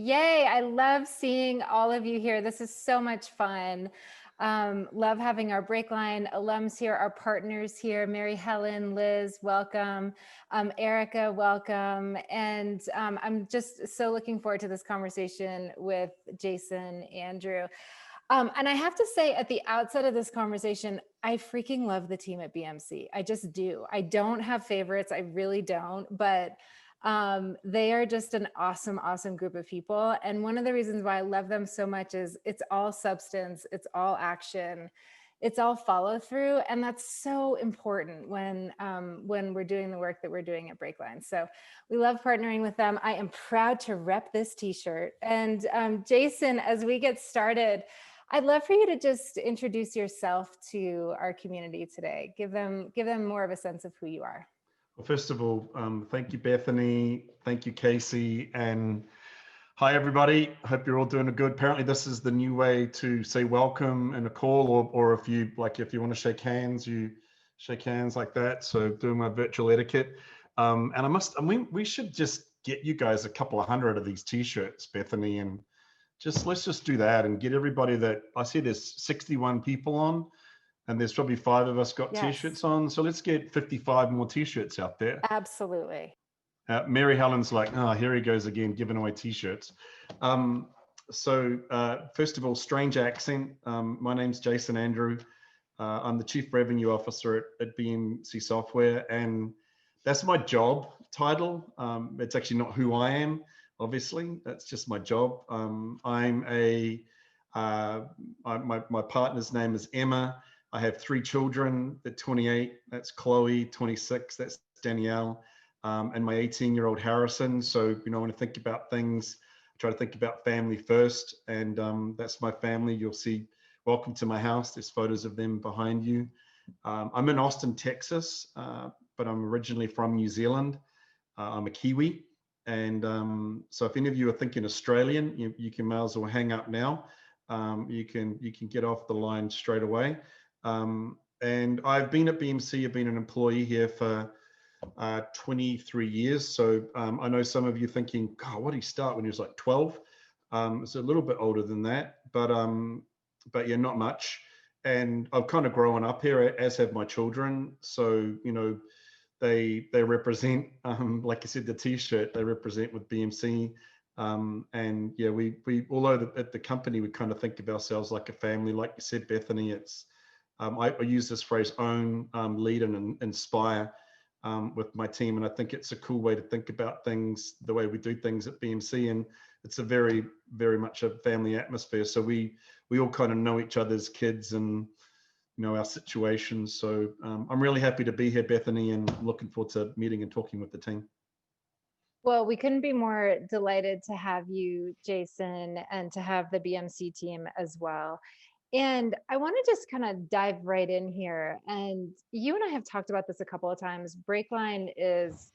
Yay, I love seeing all of you here. This is so much fun. Love having our BreakLine alums here, our partners here. Mary Helen, Liz, welcome. Erica, welcome. And I'm just so looking forward to this conversation with Jason, Andrew. And I have to say at the outset of this conversation, I freaking love the team at BMC. I just do. I don't have favorites. I really don't. But they are just an awesome, awesome group of people. And one of the reasons why I love them so much is it's all substance, it's all action, it's all follow through. And that's so important when we're doing the work that we're doing at BreakLine. So we love partnering with them. I am proud to rep this t-shirt. And Jason, as we get started, I'd love for you to just introduce yourself to our community today. Give them more of a sense of who you are. Well, first of all, thank you, Bethany. Thank you, Casey. And hi, everybody. Hope you're all doing good. Apparently, this is the new way to say welcome in a call, or if you if you want to shake hands, you shake hands like that. So doing my virtual etiquette. And we should just get you guys a couple of hundred of these t-shirts, Bethany, and let's just do that and get everybody that I see there's 61 people on. And there's probably 5 of us got t-shirts on. So let's get 55 more t-shirts out there. Absolutely. Mary Helen's like, oh, here he goes again, giving away t-shirts. First of all, strange accent. My name's Jason Andrew. I'm the Chief Revenue Officer at BMC Software. And that's my job title. It's actually not who I am, obviously. That's just my job. My partner's name is Emma. I have 3 children. They're 28. That's Chloe. 26. That's Danielle. And my 18-year-old Harrison. So, when I think about things, I try to think about family first. And that's my family. You'll see, welcome to my house. There's photos of them behind you. I'm in Austin, Texas, but I'm originally from New Zealand. I'm a Kiwi. And so if any of you are thinking Australian, you can may as well hang up now. You can get off the line straight away. And I've been at BMC, I've been an employee here for 23 years. So I know some of you thinking, God, what did he start when he was like 12? It's a little bit older than that, but yeah, not much. And I've kind of grown up here, as have my children. So, they represent, like I said, the t-shirt, they represent with BMC. And yeah, we although at the company, we kind of think of ourselves like a family. Like you said, Bethany, it's, I use this phrase, own, lead, and inspire with my team. And I think it's a cool way to think about things, the way we do things at BMC. And it's a very, very much a family atmosphere. So we all kind of know each other's kids and, our situations. So I'm really happy to be here, Bethany, and looking forward to meeting and talking with the team. Well, we couldn't be more delighted to have you, Jason, and to have the BMC team as well. And I want to just kind of dive right in here. And you and I have talked about this a couple of times. BreakLine is,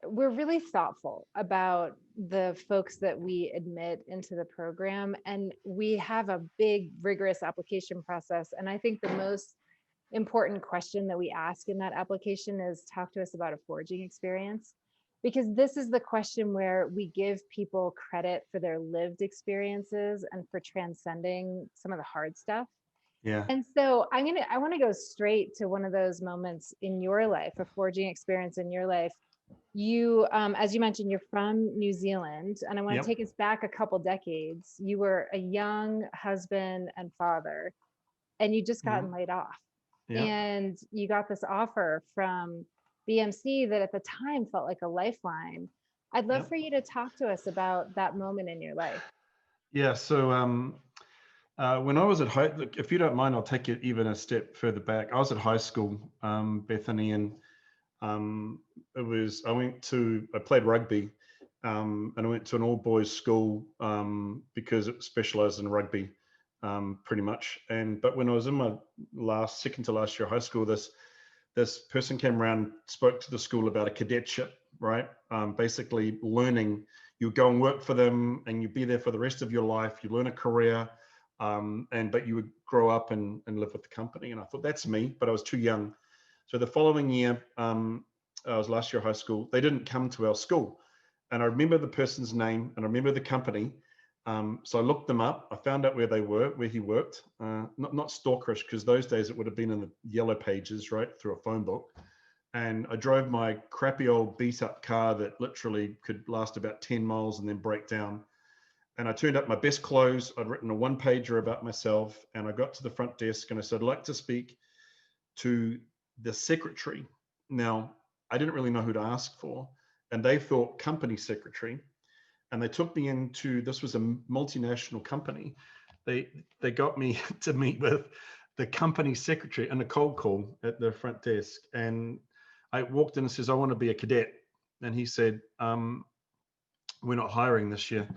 we're really thoughtful about the folks that we admit into the program. And we have a big, rigorous application process. And I think the most important question that we ask in that application is, talk to us about a forging experience. Because this is the question where we give people credit for their lived experiences and for transcending some of the hard stuff. Yeah. And so I want to go straight to one of those moments in your life, a forging experience in your life. You, as you mentioned, you're from New Zealand, and I want to take us back a couple decades. You were a young husband and father, and you just gotten laid off. And you got this offer from BMC that at the time felt like a lifeline. I'd love for you to talk to us about that moment in your life. Yeah. So when I was at high, if you don't mind, I'll take it even a step further back. I was at high school, Bethany, and I played rugby, and I went to an all boys school because it specialized in rugby, pretty much. But when I was in my second to last year of high school, this person came around, spoke to the school about a cadetship, right? Basically learning, you go and work for them and you be there for the rest of your life, you learn a career, but you would grow up and live with the company. And I thought, that's me, but I was too young. So the following year, I was last year of high school, they didn't come to our school. and I remember the person's name and I remember the company. So I looked them up. I found out where they were, where he worked. Not stalkerish, because those days it would have been in the yellow pages, right, through a phone book. And I drove my crappy old beat up car that literally could last about 10 miles and then break down. And I turned up my best clothes. I'd written a one pager about myself, and I got to the front desk and I said, I'd like to speak to the secretary. Now, I didn't really know who to ask for, and they thought company secretary. And they took me into, this was a multinational company. They got me to meet with the company secretary in a cold call at the front desk. And I walked in and says, I want to be a cadet. And he said, we're not hiring this year.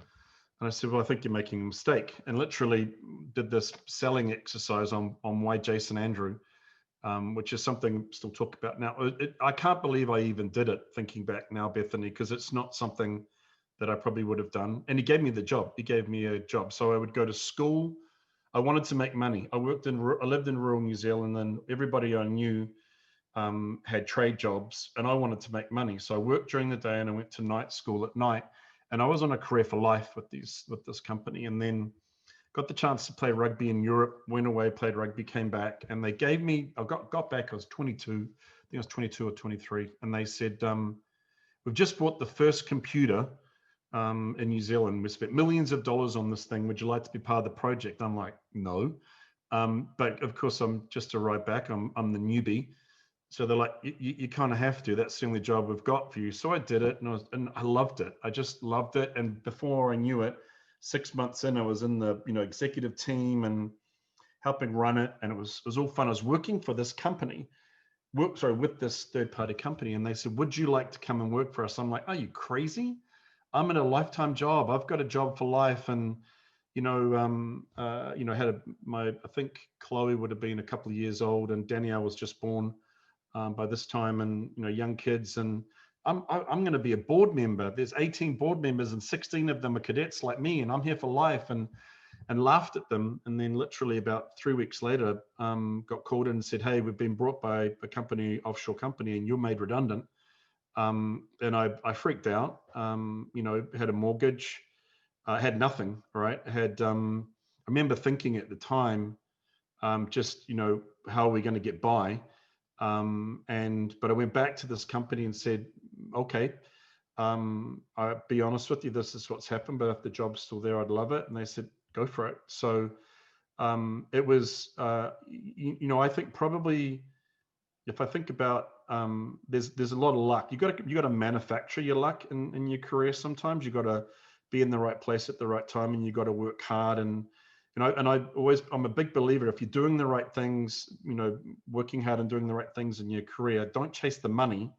And I said, well, I think you're making a mistake. And literally did this selling exercise on why Jason Andrew, which is something I still talk about now. I can't believe I even did it, thinking back now, Bethany, because it's not something that I probably would have done. And he gave me the job. He gave me a job. So I would go to school. I wanted to make money. I lived in rural New Zealand, and everybody I knew had trade jobs, and I wanted to make money. So I worked during the day and I went to night school at night. And I was on a career for life with this company. And then got the chance to play rugby in Europe, went away, played rugby, came back, and they gave me, I got back, I was 22, I think I was 22 or 23. And they said, we've just bought the first computer in New Zealand. We spent millions of dollars on this thing. Would you like to be part of the project? I'm like, no. But of course, I'm just a ride back. I'm the newbie. So they're like, you kind of have to. That's the only job we've got for you. So I did it, and I loved it. I just loved it. And before I knew it, 6 months in, I was in the executive team and helping run it, and it was all fun. I was working for this company, with this third-party company, and they said, "Would you like to come and work for us?" I'm like, "Are you crazy? I'm in a lifetime job. I've got a job for life." And I think Chloe would have been a couple of years old, and Danielle was just born by this time, and young kids. And I'm going to be a board member. There's 18 board members, and 16 of them are cadets like me, and I'm here for life. And laughed at them. And then literally about 3 weeks later, got called in and said, "Hey, we've been brought by a company, offshore company, and you're made redundant." And I freaked out. Had a mortgage, had nothing. Right? I remember thinking at the time, just how are we going to get by? But I went back to this company and said, "Okay, I'll be honest with you, this is what's happened, but if the job's still there, I'd love it." And they said, "Go for it." So it was, I think probably, if I think about, there's a lot of luck. You got to manufacture your luck in your career. Sometimes you got to be in the right place at the right time, and you got to work hard. And I'm a big believer, if you're doing the right things, working hard and doing the right things in your career, don't chase the money.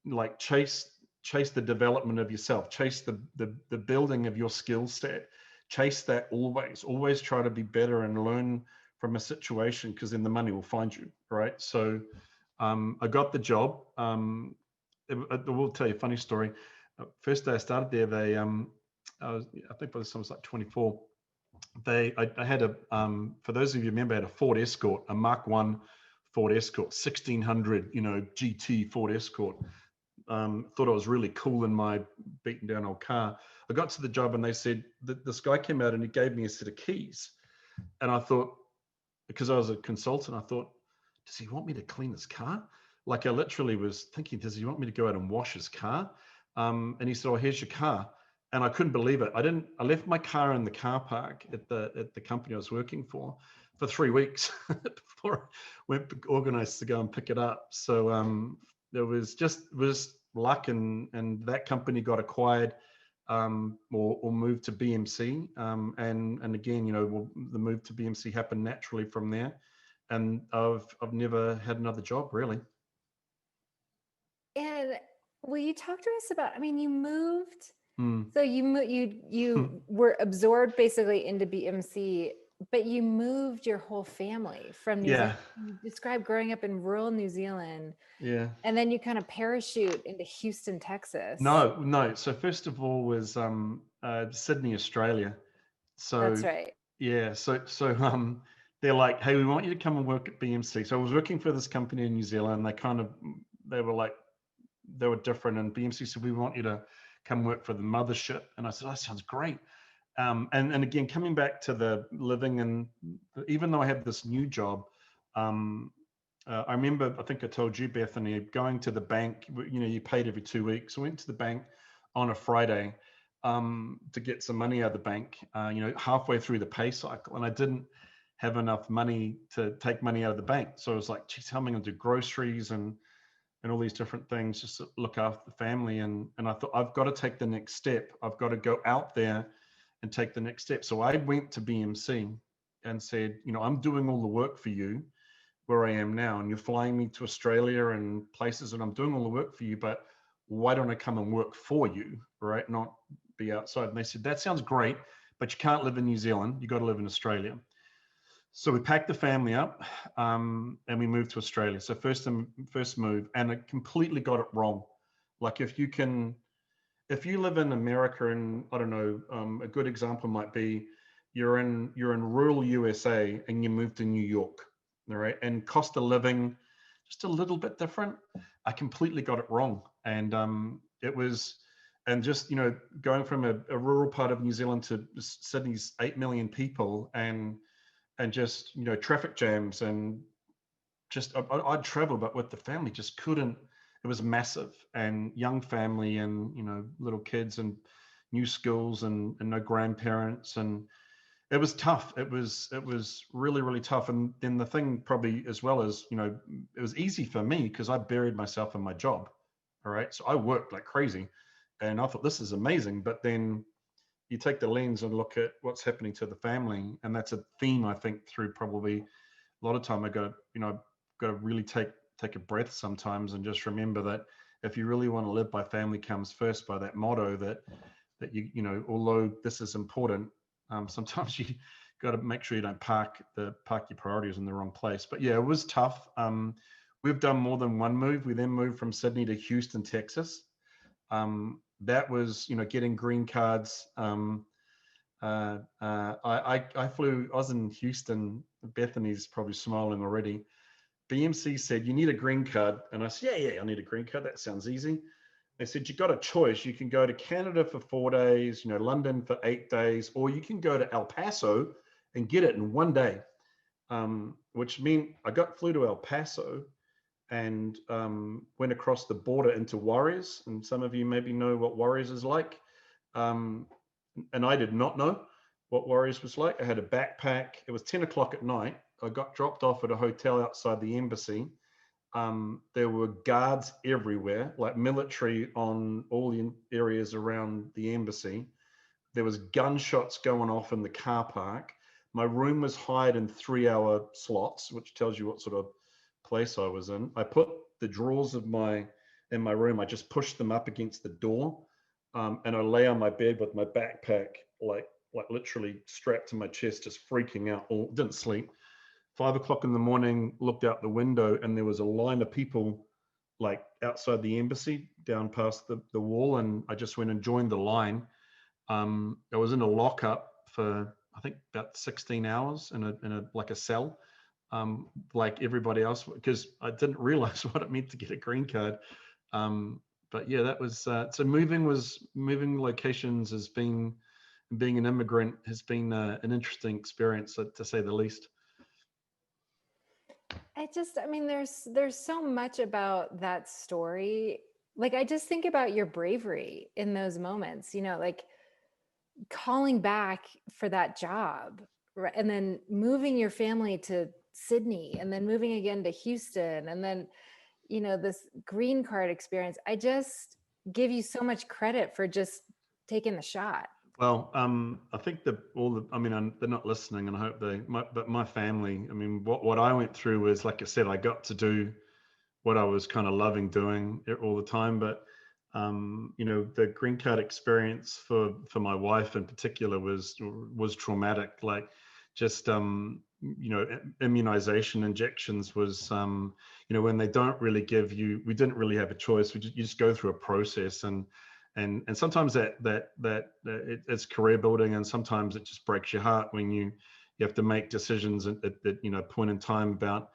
Like chase the development of yourself, chase the building of your skill set, chase that always try to be better and learn from a situation, because then the money will find you, right? So I got the job. I will tell you a funny story. First day I started there, I think by this time I was like 24. I had for those of you who remember, I had a Ford Escort, a Mark I Ford Escort, 1600, GT Ford Escort. Thought I was really cool in my beaten down old car. I got to the job and they said that this guy came out and he gave me a set of keys. And I thought, because I was a consultant, I thought, does he want me to clean his car? Like I literally was thinking, does he want me to go out and wash his car? And he said, "Oh, here's your car." And I couldn't believe it. I left my car in the car park at the company I was working for 3 weeks before I went organized to go and pick it up. So there was luck, and that company got acquired or moved to BMC. And again, the move to BMC happened naturally from there. And I've never had another job, really. And will you talk to us about, you moved, so you were absorbed basically into BMC, but you moved your whole family from New Zealand. You described growing up in rural New Zealand. Yeah. And then you kind of parachute into Houston, Texas. No. So first of all was Sydney, Australia. So that's right. Yeah. So they're like, "Hey, we want you to come and work at BMC." So I was working for this company in New Zealand. They were different, and BMC said, "We want you to come work for the mothership. And I said, oh, that sounds great. And again, coming back to the living, and even though I had this new job, I remember, I think I told you, Bethany, going to the bank, you paid every 2 weeks. I went to the bank on a Friday to get some money out of the bank, halfway through the pay cycle. And I didn't have enough money to take money out of the bank. So I was like, geez, how am I going to do groceries and all these different things just to look after the family? And I thought, I've got to take the next step. I've got to go out there and take the next step. So I went to BMC and said, I'm doing all the work for you where I am now, and you're flying me to Australia and places, and I'm doing all the work for you, but why don't I come and work for you, right? Not be outside. And they said, that sounds great, but you can't live in New Zealand. You got to live in Australia. So we packed the family up and we moved to Australia. So first move, and I completely got it wrong. Like if you live in America, and I don't know, a good example might be you're in rural USA and you move to New York, all right, and cost of living just a little bit different. I completely got it wrong, and it was, and just going from a rural part of New Zealand to Sydney's 8 million people, and just traffic jams, and just I'd travel, but with the family just couldn't. It was massive, and young family, and little kids, and new schools, and no grandparents, and it was tough. It was really, really tough. And then the thing probably as well is, it was easy for me because I buried myself in my job. All right. So I worked like crazy, and I thought this is amazing. But then you take the lens and look at what's happening to the family. And that's a theme, I think, through probably a lot of time. I got to really take a breath sometimes and just remember that if you really want to live by family comes first, by that motto that although this is important, sometimes you got to make sure you don't park your priorities in the wrong place. But yeah, it was tough. We've done more than one move. We then moved from Sydney to Houston, Texas. That was, getting green cards. I flew. I was in Houston. Bethany's probably smiling already. BMC said, you need a green card. And I said, yeah, I need a green card. That sounds easy. They said, you got a choice. You can go to Canada for 4 days, London for 8 days, or you can go to El Paso and get it in 1 day, which meant I flew to El Paso and went across the border into Juarez. And some of you maybe know what Juarez is like. And I did not know what Juarez was like. I had a backpack. It was 10 o'clock at night. I got dropped off at a hotel outside the embassy. There were guards everywhere, like military on all the areas around the embassy. There was gunshots going off in the car park. My room was hired in 3-hour slots, which tells you what sort of place I was in. I put the drawers in my room, I just pushed them up against the door, and I lay on my bed with my backpack, like literally strapped to my chest, just freaking out. Didn't sleep. 5 o'clock in the morning, looked out the window, and there was a line of people like outside the embassy down past the wall. And I just went and joined the line. I was in a lockup for, I think, about 16 hours in a cell, like everybody else, because I didn't realize what it meant to get a green card. But yeah, that was, so moving locations being an immigrant has been an interesting experience, to say the least. There's so much about that story. Like, I just think about your bravery in those moments, like calling back for that job, right? And then moving your family to Sydney, and then moving again to Houston, and then, this green card experience. I just give you so much credit for just taking the shot. Well, I think they're not listening, and I hope but my family, what I went through was, like I said, I got to do what I was kind of loving doing all the time. But, the green card experience for my wife in particular was traumatic. Like, just, immunization injections was, when they don't really give you, we didn't really have a choice. You just go through a process, and sometimes that it's career building, and sometimes it just breaks your heart when you have to make decisions at point in time about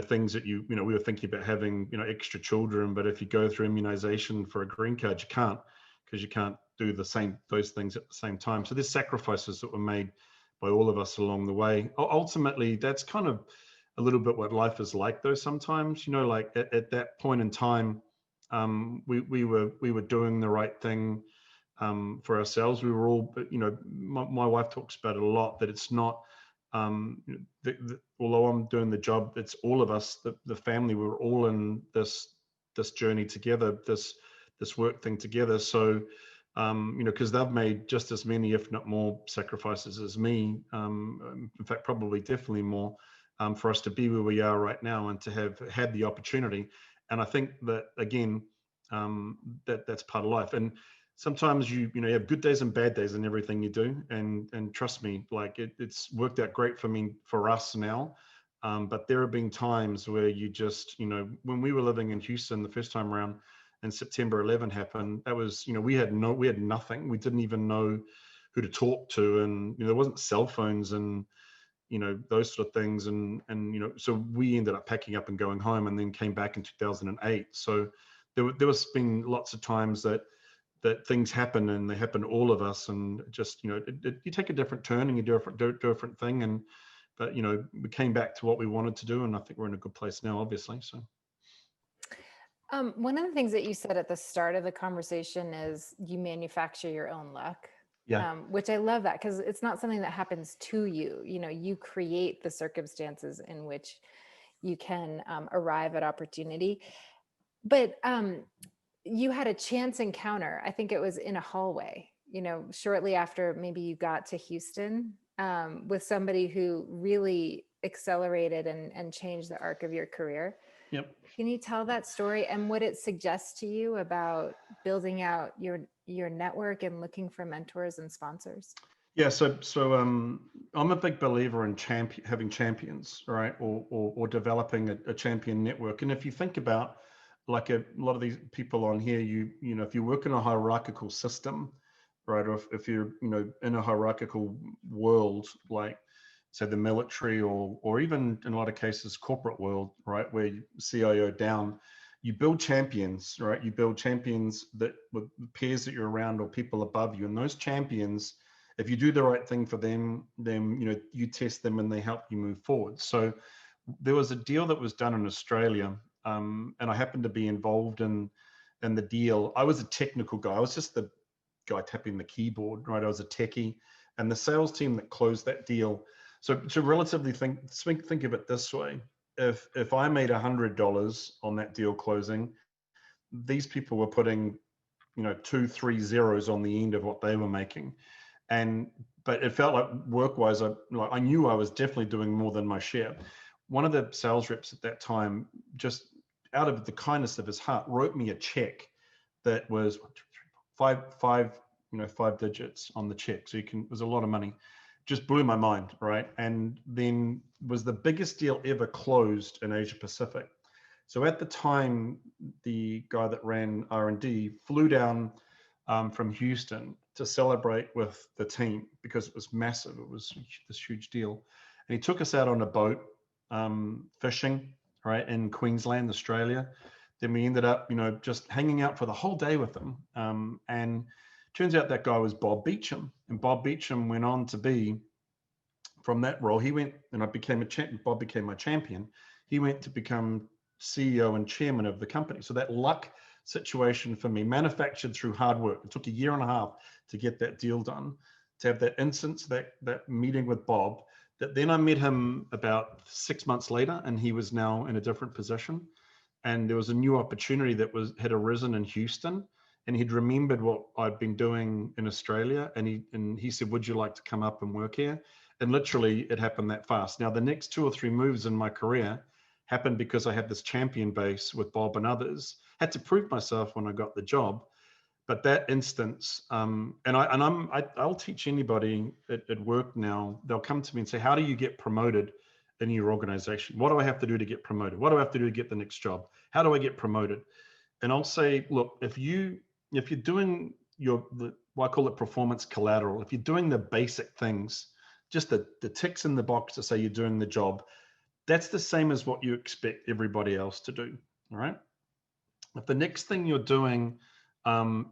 things that we were thinking about having extra children. But if you go through immunization for a green card, you can't, because you can't do those things at the same time. So there's sacrifices that were made by all of us along the way. Ultimately, that's kind of a little bit what life is like, though. Sometimes, like at that point in time, we were doing the right thing for ourselves. We were all, my wife talks about it a lot, that it's not, although I'm doing the job, it's all of us, the family. We're all in this journey together, this work thing together. So, because they've made just as many, if not more, sacrifices as me. In fact, probably definitely more, for us to be where we are right now and to have had the opportunity. And I think that, again, that's part of life. And sometimes you have good days and bad days in everything you do. And trust me, like it's worked out great for us now. But there have been times where you just, when we were living in Houston the first time around, and September 11 happened, that was, we had nothing. We didn't even know who to talk to, and there wasn't cell phones and those sort of things, and so we ended up packing up and going home, and then came back in 2008. So there was been lots of times that things happen, and they happen to all of us, and just you take a different turn and you do a different thing, but we came back to what we wanted to do, and I think we're in a good place now, obviously. So. One of the things that you said at the start of the conversation is you manufacture your own luck. Yeah. Which I love that, because it's not something that happens to you. You create the circumstances in which you can arrive at opportunity. But you had a chance encounter. I think it was in a hallway, shortly after maybe you got to Houston, with somebody who really accelerated and changed the arc of your career. Yep. Can you tell that story and what it suggests to you about building out your network and looking for mentors and sponsors? Yeah, so I'm a big believer in having champions, right, or developing a champion network. And if you think about, like, a lot of these people on here, if you work in a hierarchical system, right, or if you're in a hierarchical world, like say the military, or even in a lot of cases corporate world, right, where CIO down, you build champions, right? You build champions that with peers that you're around or people above you, and those champions, if you do the right thing for them, you test them and they help you move forward. So there was a deal that was done in Australia, and I happened to be involved in the deal. I was a technical guy. I was just the guy tapping the keyboard, right? I was a techie, and the sales team that closed that deal. So to relatively think of it this way: if I made $100 on that deal closing, these people were putting 2-3 zeros on the end of what they were making. But it felt like work-wise, I knew I was definitely doing more than my share. One of the sales reps at that time, just out of the kindness of his heart, wrote me a check that was 5 digits on the check. So it was a lot of money. Just blew my mind, right? And then was the biggest deal ever closed in Asia Pacific. So at the time, the guy that ran R&D flew down from Houston to celebrate with the team, because it was massive. It was this huge deal. And he took us out on a boat, fishing, right, in Queensland, Australia. Then we ended up, just hanging out for the whole day with him. And turns out that guy was Bob Beecham. And Bob Beecham went on to be, from that role, he went, and I became a champion. Bob became my champion. He went to become CEO and chairman of the company. So that luck situation for me, manufactured through hard work. It took a year and a half to get that deal done, to have that instance, that meeting with Bob, that then I met him about 6 months later, and he was now in a different position. And there was a new opportunity that had arisen in Houston, and he'd remembered what I'd been doing in Australia. And he said, would you like to come up and work here? And literally it happened that fast. Now, the next 2 or 3 moves in my career happened because I had this champion base with Bob and others. Had to prove myself when I got the job. But that instance, I'll teach anybody at work now. They'll come to me and say, how do you get promoted in your organization? What do I have to do to get promoted? What do I have to do to get the next job? How do I get promoted? And I'll say, look, if you're doing what I call it performance collateral, if you're doing the basic things, just the ticks in the box to say you're doing the job, that's the same as what you expect everybody else to do. All right. If the next thing you're doing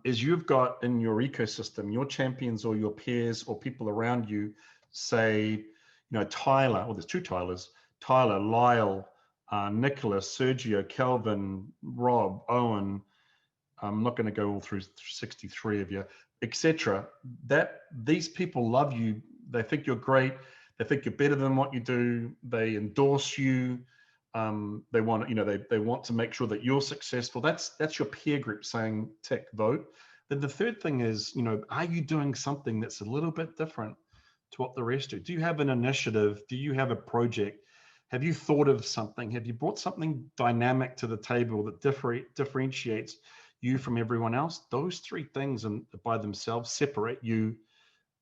is you've got in your ecosystem, your champions or your peers or people around you, say, Tyler, well, there's two Tylers, Tyler, Lyle, Nicholas, Sergio, Kelvin, Rob, Owen. I'm not going to go all through 63 of you, etc. That these people love you. They think you're great. They think you're better than what you do. They endorse you. They want, they want to make sure that you're successful. That's your peer group saying tick, vote. Then the third thing is, are you doing something that's a little bit different to what the rest do? Do you have an initiative? Do you have a project? Have you thought of something? Have you brought something dynamic to the table that differentiates you from everyone else? Those three things by themselves separate you,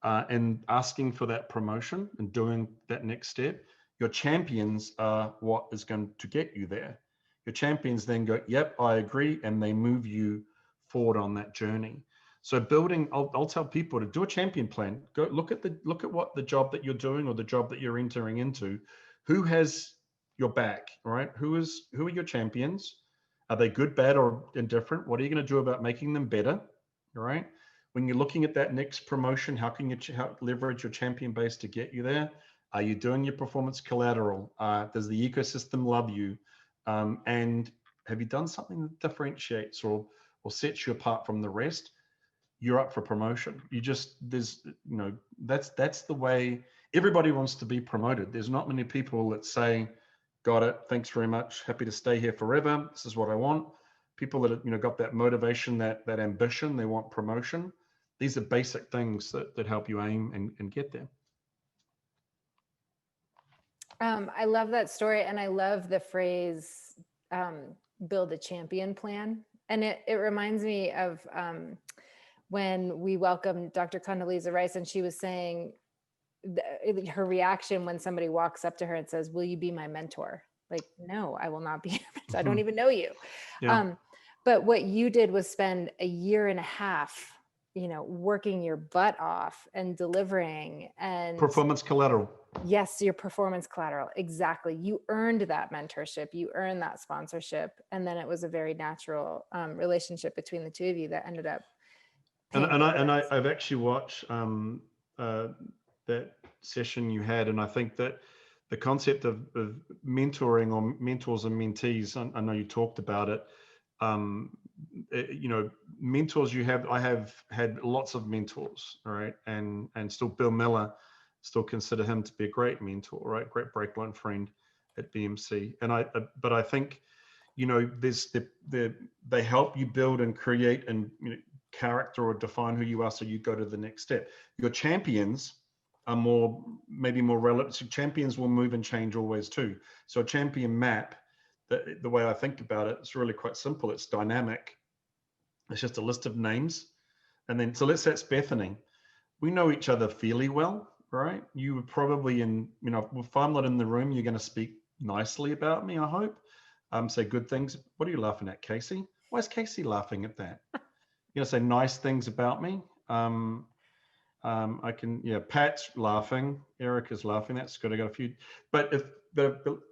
and asking for that promotion and doing that next step. Your champions are what is going to get you there. Your champions then go, yep, I agree, and they move you forward on that journey. So building, I'll tell people to do a champion plan. Go look at what the job that you're doing or the job that you're entering into. Who has your back, right? Who are your champions? Are they good, bad, or indifferent? What are you going to do about making them better? All right. When you're looking at that next promotion, how can you leverage your champion base to get you there? Are you doing your performance collateral? Does the ecosystem love you? And have you done something that differentiates or sets you apart from the rest? You're up for promotion. That's the way everybody wants to be promoted. There's not many people that say, got it, thanks very much, happy to stay here forever, this is what I want. People that got that motivation, that ambition, they want promotion. These are basic things that help you aim and get there. I love that story, and I love the phrase build a champion plan. And it reminds me of when we welcomed Dr. Condoleezza Rice, and she was saying her reaction when somebody walks up to her and says, will you be my mentor? Like, no, I will not be your mentor. I don't even know you. Yeah. But what you did was spend a year and a half, working your butt off and delivering and performance collateral. Yes, your performance collateral. Exactly. You earned that mentorship. You earned that sponsorship. And then it was a very natural relationship between the two of you that ended up. I've actually watched that session you had, and I think that the concept of mentoring or mentors and mentees, I know you talked about it. Mentors I have had lots of mentors, right? And still Bill Miller, still consider him to be a great mentor, right? Great BreakLine friend at BMC. But I think, they help you build and create and character or define who you are, so you go to the next step. Your champions are maybe more relevant. So champions will move and change always too. So a champion map, the way I think about it, it's really quite simple. It's dynamic. It's just a list of names. And then, so let's say it's Bethany. We know each other fairly well, right? You would probably, if I'm not in the room, you're going to speak nicely about me, I hope. Say good things. What are you laughing at, Casey? Why is Casey laughing at that? You're going to say nice things about me. Pat's laughing. Erica's laughing. That's good. I got a few. But if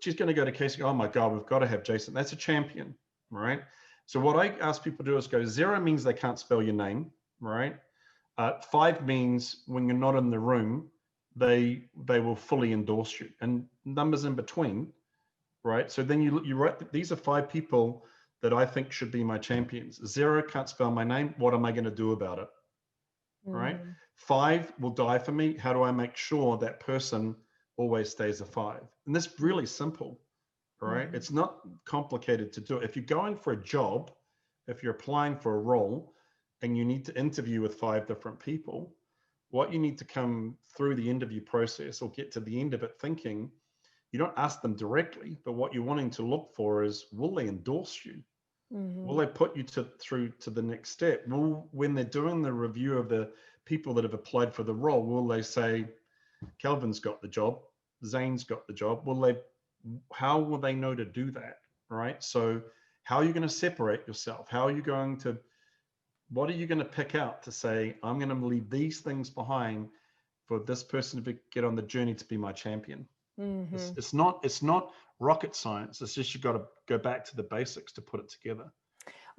she's going to go to Casey, oh my God, we've got to have Jason. That's a champion, right? So what I ask people to do is go, 0 means they can't spell your name, right? 5 means when you're not in the room, they will fully endorse you, and numbers in between, right? So then you write, these are 5 people that I think should be my champions. 0 can't spell my name. What am I going to do about it? Right? 5 will die for me. How do I make sure that person always stays a 5? And that's really simple, right? It's not complicated to do. If you're going for a job, if you're applying for a role and you need to interview with 5 different people, what you need to come through the interview process or get to the end of it thinking, you don't ask them directly, but what you're wanting to look for is, will they endorse you? Will they put you through to the next step? When they're doing the review of the people that have applied for the role, will they say, Kelvin's got the job, Zane's got the job? How will they know to do that, right? So how are you going to separate yourself? What are you going to pick out to say, I'm going to leave these things behind for this person to get on the journey to be my champion? It's not rocket science. It's just, you've got to go back to the basics to put it together.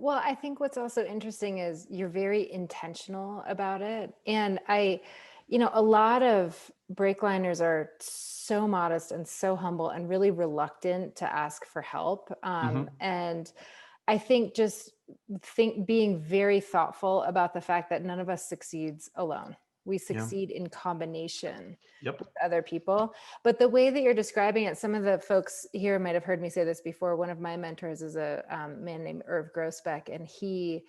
Well, I think what's also interesting is you're very intentional about it. And a lot of breakliners are so modest and so humble and really reluctant to ask for help. And I think being very thoughtful about the fact that none of us succeeds alone. We Yeah. succeed in combination Yep. with other people. But the way that you're describing it, some of the folks here might have heard me say this before. One of my mentors is a man named Irv Grossbeck, and he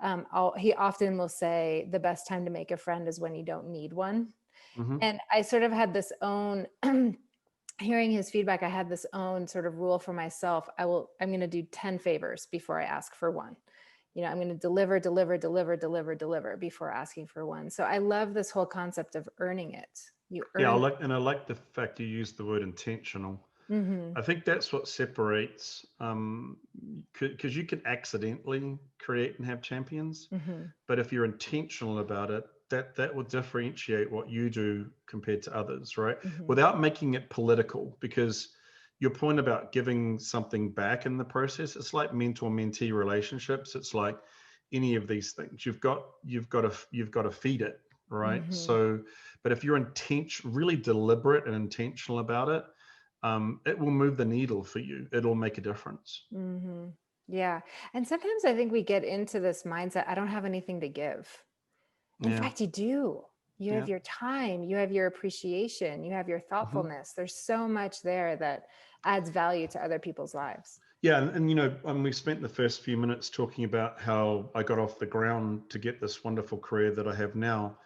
often will say the best time to make a friend is when you don't need one. And I sort of had this own hearing his feedback, I had this own sort of rule for myself. I'm going to do 10 favors before I ask for one. I'm going to deliver before asking for one. So I love this whole concept of earning it. You earn. Yeah, I like the fact you used the word intentional. I think that's what separates, because you can accidentally create and have champions, but if you're intentional about it, that will differentiate what you do compared to others, right? Without making it political, because your point about giving something back in the process, it's like mentor-mentee relationships. It's like any of these things. You've got to feed it, right? So, but if you're really deliberate and intentional about it, it will move the needle for you. It'll make a difference. Yeah. And sometimes I think we get into this mindset, I don't have anything to give. In fact, you do. You have your time, you have your appreciation, you have your thoughtfulness. There's so much there that adds value to other people's lives. Yeah, and we spent the first few minutes talking about how I got off the ground to get this wonderful career that I have now.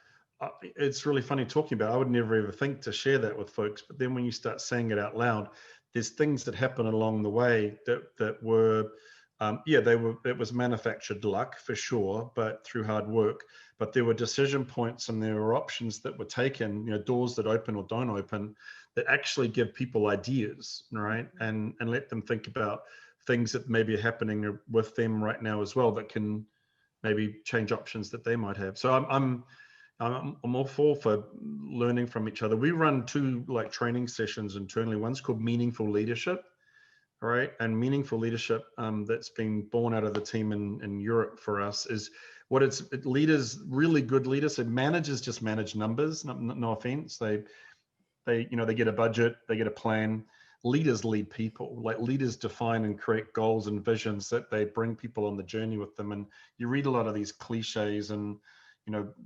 It's really funny talking about. I would never ever think to share that with folks, but then when you start saying it out loud, there's things that happen along the way that were, it was manufactured luck for sure, but through hard work. But there were decision points and there were options that were taken, doors that open or don't open, that actually give people ideas, right? And let them think about things that maybe are happening with them right now as well that can maybe change options that they might have. So I'm all for learning from each other. We run two training sessions internally. One's called Meaningful Leadership, right? And Meaningful Leadership that's been born out of the team in Europe for us is leaders, really good leaders. So managers just manage numbers. No offense. They get a budget, they get a plan. Leaders lead people. Like leaders define and create goals and visions that they bring people on the journey with them. And you read a lot of these cliches and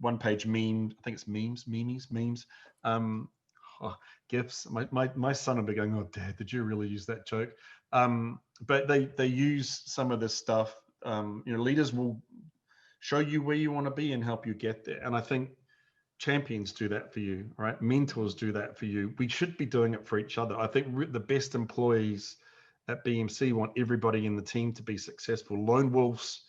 one-page meme. I think it's memes. GIFs. My son will be going, "Oh, Dad, did you really use that joke?" But they use some of this stuff. Leaders will show you where you want to be and help you get there. And I think champions do that for you, right? Mentors do that for you. We should be doing it for each other. I think the best employees at BMC want everybody in the team to be successful. Lone wolves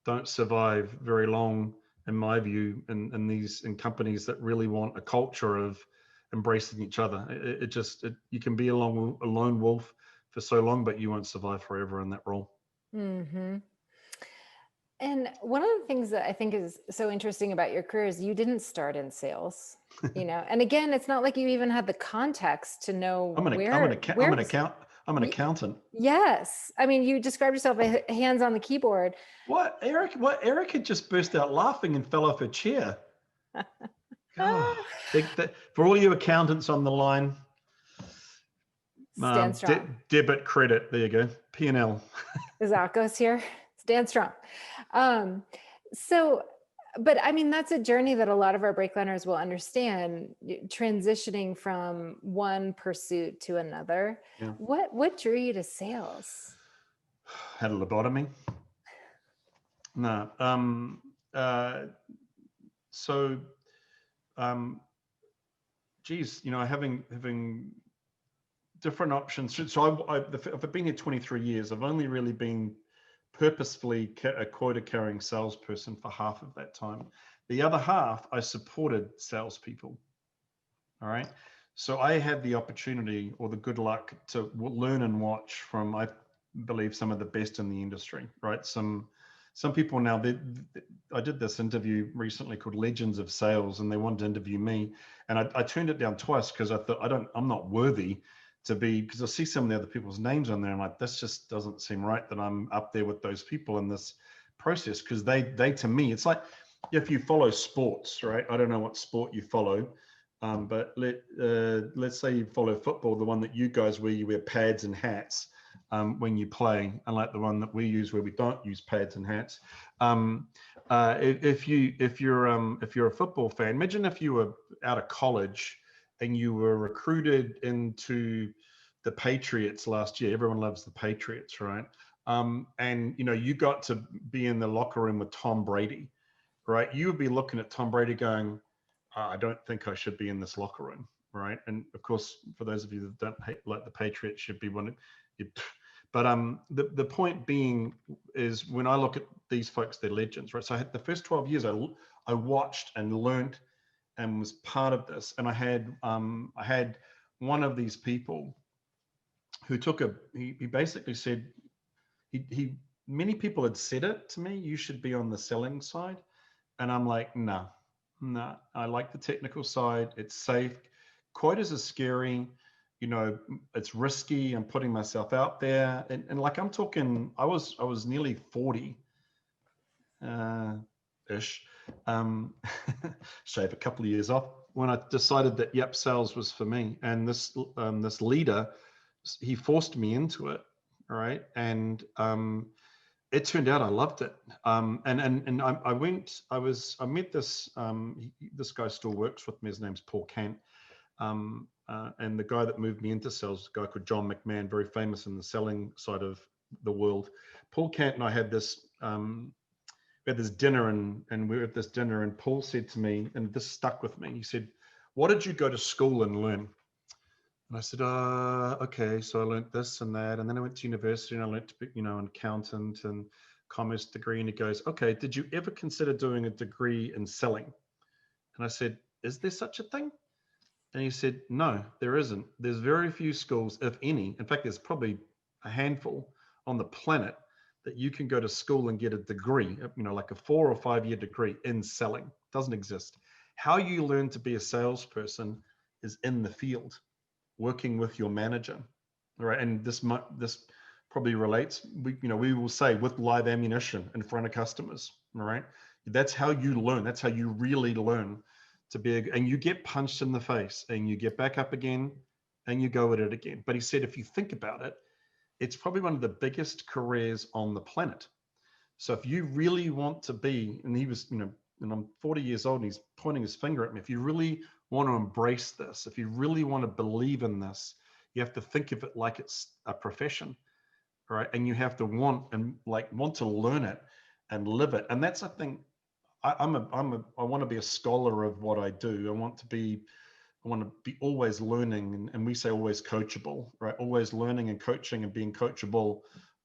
don't survive very long, in my view, in companies that really want a culture of embracing each other. You can be a lone wolf for so long, but you won't survive forever in that role. And one of the things that I think is so interesting about your career is you didn't start in sales, and again, it's not like you even had the context to know I'm an accountant. Yes. I mean, you described yourself as hands on the keyboard. What? Eric had just burst out laughing and fell off her chair. God. For all you accountants on the line, stand strong. Debit, credit. There you go. P&L. Is that how it goes here? Stand strong. But I mean, that's a journey that a lot of our breakliners will understand, transitioning from one pursuit to another. Yeah. What drew you to sales? Had a lobotomy. No. Having different options. So I've been here 23 years. I've only really been purposefully a quota-carrying salesperson for half of that time. The other half, I supported salespeople. All right. So I had the opportunity or the good luck to learn and watch from, I believe, some of the best in the industry. Right. Some people now. I did this interview recently called Legends of Sales, and they wanted to interview me, and I turned it down twice because I thought I'm not worthy to be, because I see some of the other people's names on there. I'm like, this just doesn't seem right that I'm up there with those people in this process, because they to me, it's like if you follow sports, right? I don't know what sport you follow, but let's say you follow football, the one that you guys wear, you wear pads and hats when you play, unlike the one that we use where we don't use pads and hats. If you're a football fan, imagine if you were out of college and you were recruited into the Patriots last year. Everyone loves the Patriots, right? And you got to be in the locker room with Tom Brady, right? You would be looking at Tom Brady going, I don't think I should be in this locker room, right? And of course, for those of you that don't hate, like the Patriots should be one. But the point being is, when I look at these folks, they're legends, right? So I had the first 12 years, I watched and learned and was part of this. And I had one of these people who he basically said, many people had said it to me, you should be on the selling side. And I'm like, no, I like the technical side. It's safe. Quotas are scary. It's risky. I'm putting myself out there. And like, I'm talking, I was nearly 40 ish. Shave a couple of years off when I decided that, yep, sales was for me. And this leader, he forced me into it. All right. And it turned out I loved it. And I met this, this guy still works with me. His name's Paul Kent. And the guy that moved me into sales, a guy called John McMahon, very famous in the selling side of the world. Paul Kent and I had this, dinner, and we were at this dinner, and Paul said to me, and this stuck with me. He said, "What did you go to school and learn?" And I said, okay, so I learned this and that. And then I went to university and I learned to be, an accountant and commerce degree. And he goes, okay, did you ever consider doing a degree in selling? And I said, is there such a thing? And he said, no, there isn't. There's very few schools, if any. In fact, there's probably a handful on the planet that you can go to school and get a degree, like a 4 or 5 year degree in selling. It doesn't exist. How you learn to be a salesperson is in the field, working with your manager, right? And this probably relates. We will say, with live ammunition in front of customers, all right? That's how you learn. That's how you really learn to be. And you get punched in the face, and you get back up again, and you go at it again. But he said, if you think about it, it's probably one of the biggest careers on the planet. So if you really want to be, and he was, and I'm 40 years old, and he's pointing his finger at me. If you really want to embrace this, if you really want to believe in this, you have to think of it like it's a profession, right? And you have to want to learn it and live it. And that's, I think, I want to be a scholar of what I do. I want to be always learning, and we say always coachable, right? Always learning and coaching and being coachable.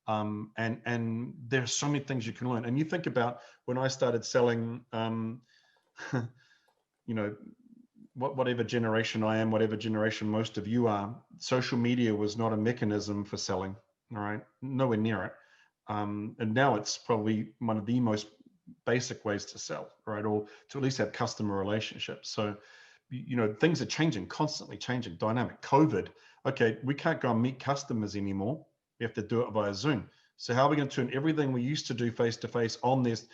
And there's so many things you can learn. And you think about when I started selling, whatever generation I am, whatever generation most of you are, social media was not a mechanism for selling, all right? Nowhere near it. And now it's probably one of the most basic ways to sell, right? Or to at least have customer relationships. So, things are changing, constantly changing, dynamic. COVID, okay, we can't go and meet customers anymore. We have to do it via Zoom. So how are we going to turn everything we used to do face-to-face on this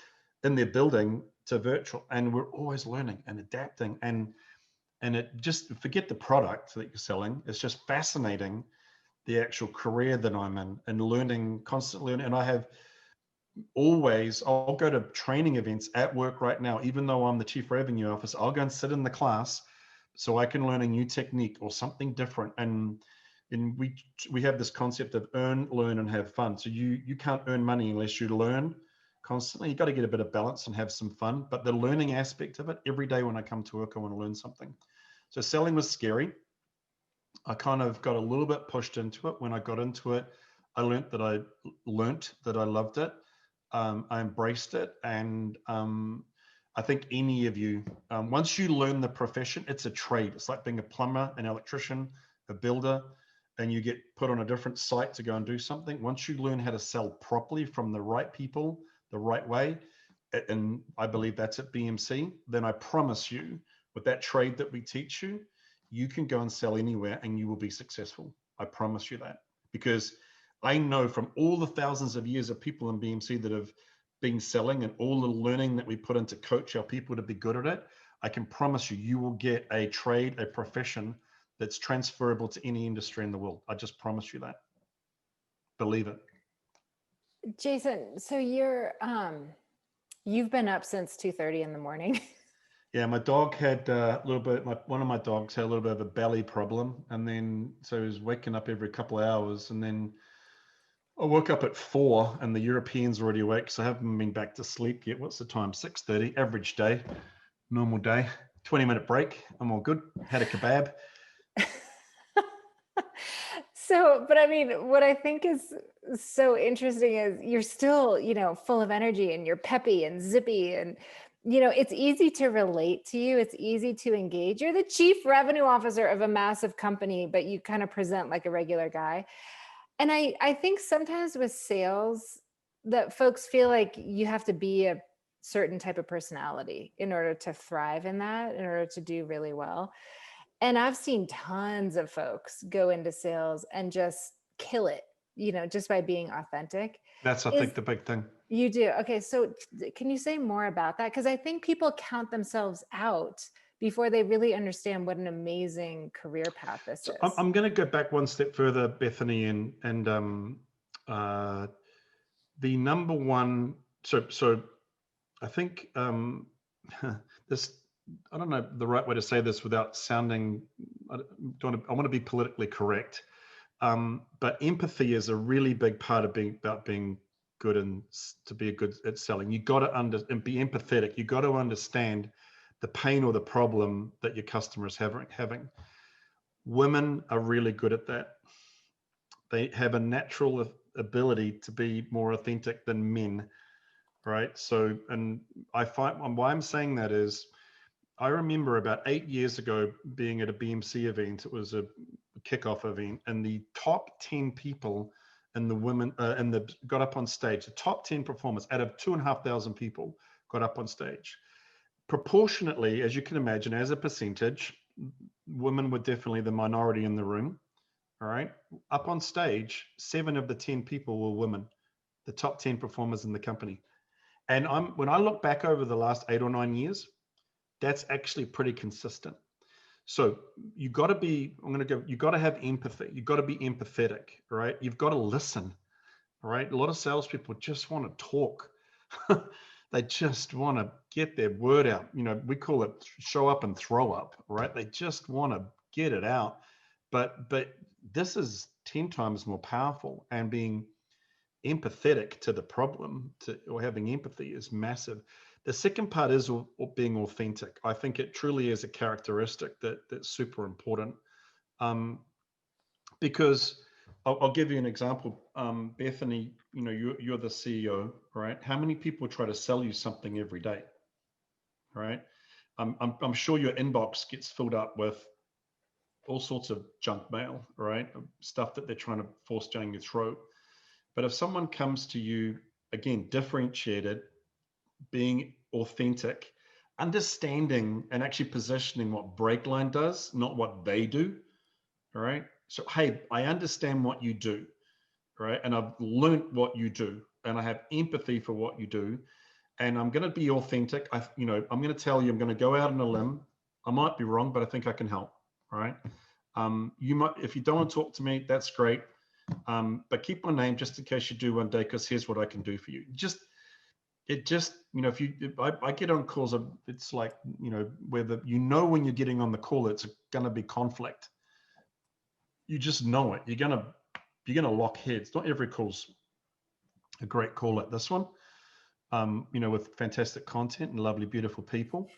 in their building to virtual? And we're always learning and adapting, and it just, forget the product that you're selling. It's just fascinating, the actual career that I'm in, and learning, constantly. And I have always, I'll go to training events at work right now, even though I'm the chief revenue officer, I'll go and sit in the class so I can learn a new technique or something different. And we have this concept of earn, learn, and have fun. So you can't earn money unless you learn constantly. You got to get a bit of balance and have some fun. But the learning aspect of it, every day when I come to work, I want to learn something. So selling was scary. I kind of got a little bit pushed into it. When I got into it, I learned that I loved it. I embraced it. And I think any of you, once you learn the profession, it's a trade. It's like being a plumber, an electrician, a builder, and you get put on a different site to go and do something. Once you learn how to sell properly from the right people, the right way, and I believe that's at BMC, then I promise you, with that trade that we teach you, you can go and sell anywhere and you will be successful. I promise you that, because I know from all the thousands of years of people in BMC that have been selling and all the learning that we put into coach our people to be good at it, I can promise you, you will get a trade, a profession that's transferable to any industry in the world. I just promise you that. Believe it. Jason, so you've been up since 2:30 in the morning. Yeah, my dog had a little bit, one of my dogs had a little bit of a belly problem. And then, so he was waking up every couple of hours. And then I woke up at 4 and the Europeans were already awake. So I haven't been back to sleep yet. What's the time? 6:30, average day, normal day, 20-minute break. I'm all good. Had a kebab. So, but I mean, what I think is so interesting is you're still, full of energy and you're peppy and zippy and, it's easy to relate to you. It's easy to engage. You're the chief revenue officer of a massive company, but you kind of present like a regular guy. And I think sometimes with sales that folks feel like you have to be a certain type of personality in order to thrive in that, in order to do really well. And I've seen tons of folks go into sales and just kill it, just by being authentic. That's, I think, the big thing. You do. Okay. So can you say more about that? Because I think people count themselves out before they really understand what an amazing career path this So is. I'm going to go back one step further, Bethany, and the number one. So I think this. I don't know the right way to say this without sounding. I want to be politically correct, but empathy is a really big part of being good and to be good at selling. You got to be empathetic. You got to understand the pain or the problem that your customer is having. Women are really good at that. They have a natural ability to be more authentic than men, right? So, and I find why I'm saying that is, I remember about 8 years ago being at a BMC event. It was a kickoff event, and the top 10 people and the women got up on stage. The top 10 performers out of 2,500 people got up on stage. Proportionately, as you can imagine, as a percentage, women were definitely the minority in the room. All right. Up on stage, 7 of the 10 people were women, the top 10 performers in the company. And when I look back over the last 8 or 9 years, that's actually pretty consistent. So you got to have empathy. You got to be empathetic, right? You've got to listen, right? A lot of salespeople just want to talk. They just want to get their word out. We call it show up and throw up, right? They just want to get it out. But this is 10 times more powerful, and being empathetic to the problem or having empathy is massive. The second part is being authentic. I think it truly is a characteristic that's super important, because I'll give you an example. Bethany, you're the CEO, right? How many people try to sell you something every day, right? I'm sure your inbox gets filled up with all sorts of junk mail, right? Stuff that they're trying to force down your throat. But if someone comes to you, again, differentiated, being authentic, understanding and actually positioning what BreakLine does, not what they do, all right? So, hey, I understand what you do, right? And I've learned what you do, and I have empathy for what you do, and I'm going to be authentic. I'm going to tell you, I'm going to go out on a limb. I might be wrong, but I think I can help, right? You might, if you don't want to talk to me, that's great. But keep my name just in case you do one day, because here's what I can do for you. If I get on calls, it's like, whether when you're getting on the call, it's going to be conflict. You just know it. You're going to lock heads. Not every call's a great call like this one, with fantastic content and lovely, beautiful people.